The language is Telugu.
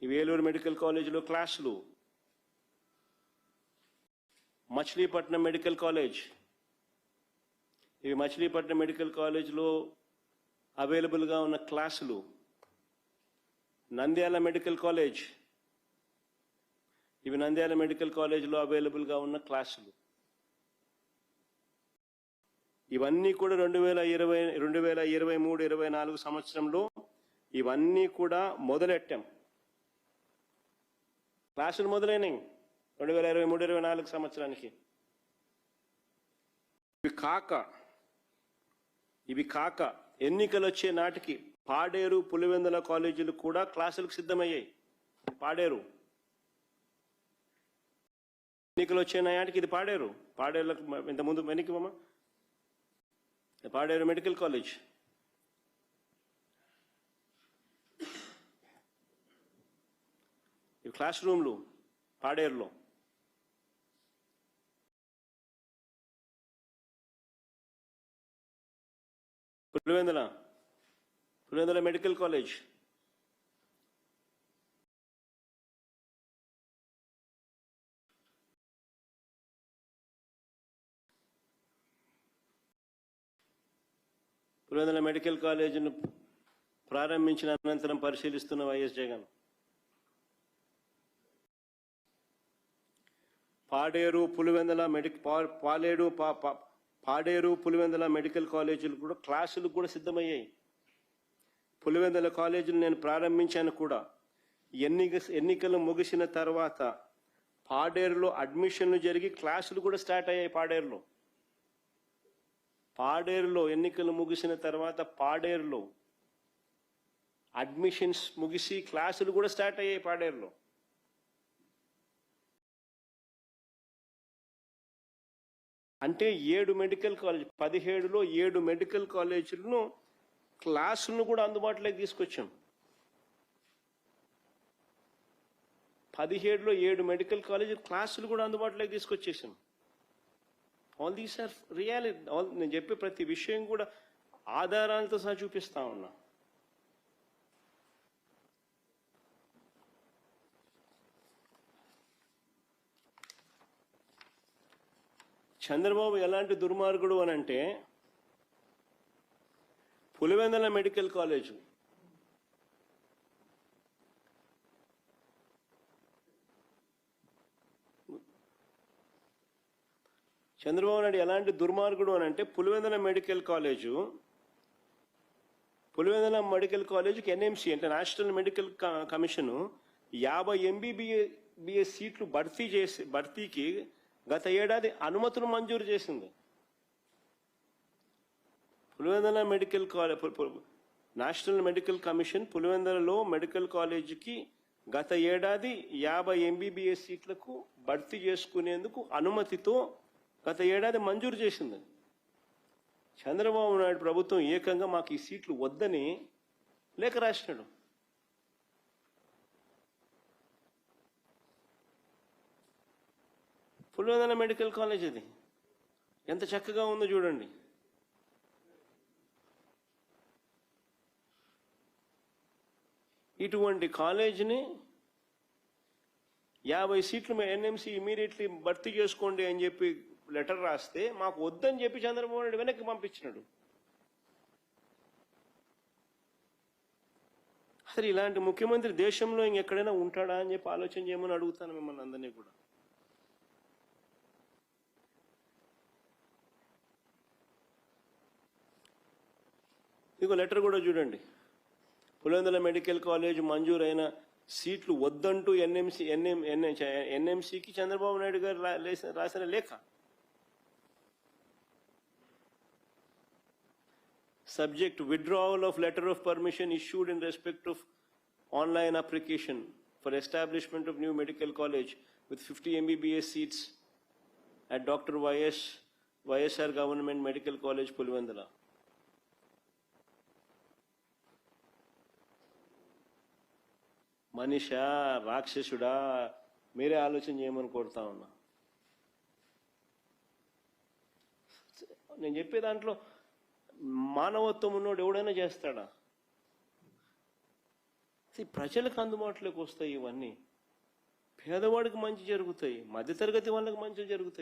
ఈ వేలూరు మెడికల్ కాలేజీలో క్లాసులు, మచిలీపట్నం మెడికల్ కాలేజ్, ఇవి మచిలీపట్నం మెడికల్ కాలేజ్లో అవైలబుల్గా ఉన్న క్లాసులు, నంద్యాల మెడికల్ కాలేజ్, ఇవి నంద్యాల మెడికల్ కాలేజ్లో అవైలబుల్గా ఉన్న క్లాసులు. ఇవన్నీ కూడా 2023-24 సంవత్సరంలో ఇవన్నీ కూడా మొదలెట్టాం. క్లాసులు మొదలైనవి 2023-24 సంవత్సరానికి. ఇవి కాక ఎన్నికలు వచ్చే నాటికి పాడేరు, పులివెందుల కాలేజీలు కూడా క్లాసులకు సిద్ధమయ్యాయి. పాడేరు ఎన్నికలు వచ్చే నాటికి ఇది పాడేరులకు ఇంతకుముందు వెనక్కి పోమా, పాడేరు మెడికల్ కాలేజ్, ఈ క్లాస్ రూమ్లు పాడేరులో. Pulivendula medical college, Pulivendula medical కాలేజీని ప్రారంభించిన అనంతరం పరిశీలిస్తున్న వైఎస్ జగన్. పాడేరు పులివెందుల మెడికల్ కాలేజీలు కూడా క్లాసులు కూడా సిద్ధమయ్యాయి. పులివెందుల కాలేజీలు నేను ప్రారంభించాను కూడా. ఎన్నికలు ముగిసిన తర్వాత పాడేరులో అడ్మిషన్లు జరిగి క్లాసులు కూడా స్టార్ట్ అయ్యాయి. పాడేరులో ఎన్నికలు ముగిసిన తర్వాత పాడేరులో అడ్మిషన్స్ ముగిసి క్లాసులు కూడా స్టార్ట్ అయ్యాయి పాడేరులో. అంటే 7 మెడికల్ కాలేజ్, 17లో 7 మెడికల్ కాలేజీలను క్లాసులను కూడా అందుబాటులోకి తీసుకొచ్చాం. 17లో 7 మెడికల్ కాలేజీ క్లాసులు కూడా అందుబాటులోకి తీసుకొచ్చేసాం. All these are reality. నేను చెప్పే ప్రతి విషయం కూడా ఆధారాలతో సహా చూపిస్తా ఉన్నా. చంద్రబాబు ఎలాంటి దుర్మార్గుడు అని అంటే, పులివెందుల మెడికల్ కాలేజు చంద్రబాబు నాయుడు ఎలాంటి దుర్మార్గుడు అని అంటే, పులివెందుల మెడికల్ కాలేజీకి ఎన్ఎంసి అంటే నేషనల్ మెడికల్ కమిషన్ 50 MBBS సీట్లు భర్తీకి గత ఏడాది అనుమతులు మంజూరు చేసింది. Pulivendula medical college national medical commission పులివెందులలో మెడికల్ కాలేజీకి గత ఏడాది 50 MBBS సీట్లకు భర్తీ చేసుకునేందుకు అనుమతితో గత ఏడాది మంజూరు చేసింది. చంద్రబాబు నాయుడు ప్రభుత్వం ఏకంగా మాకు ఈ సీట్లు వద్దని లేఖ రాసినాడు. పులివెందుల మెడికల్ కాలేజ్ అది ఎంత చక్కగా ఉందో చూడండి. ఇటువంటి కాలేజీని 50 సీట్లు ఎన్ఎంసీ ఇమీడియట్లీ భర్తీ చేసుకోండి అని చెప్పి లెటర్ రాస్తే మాకు వద్దని చెప్పి చంద్రబాబు నాయుడు వెనక్కి పంపించినాడు. అసలు ఇలాంటి ముఖ్యమంత్రి దేశంలో ఇంకెక్కడైనా ఉంటాడా అని చెప్పి ఆలోచన చేయమని అడుగుతాను మిమ్మల్ని అందరినీ కూడా. ఇంకో లెటర్ కూడా చూడండి. పులివెందుల మెడికల్ కాలేజ్ మంజూరైన సీట్లు వద్దంటూ ఎన్ఎంసీకి చంద్రబాబు నాయుడు గారు రాసిన లేఖ. Subject withdrawal of letter of permission issued in respect of online application for establishment of new medical college with 50 MBBS seats at Dr. YSR Government Medical College, Pulivendula. Manisha రాక్షసుడా మీరే ఆలోచన చేయమని కోరుతా ఉన్నా. నేను చెప్పే దాంట్లో మానవత్వం ఉన్నోడు ఎవడైనా చేస్తాడా? ప్రజలకు అందుబాటులోకి వస్తాయి ఇవన్నీ. పేదవాడికి మంచి జరుగుతాయి, మధ్యతరగతి వాళ్ళకి మంచి జరుగుతాయి.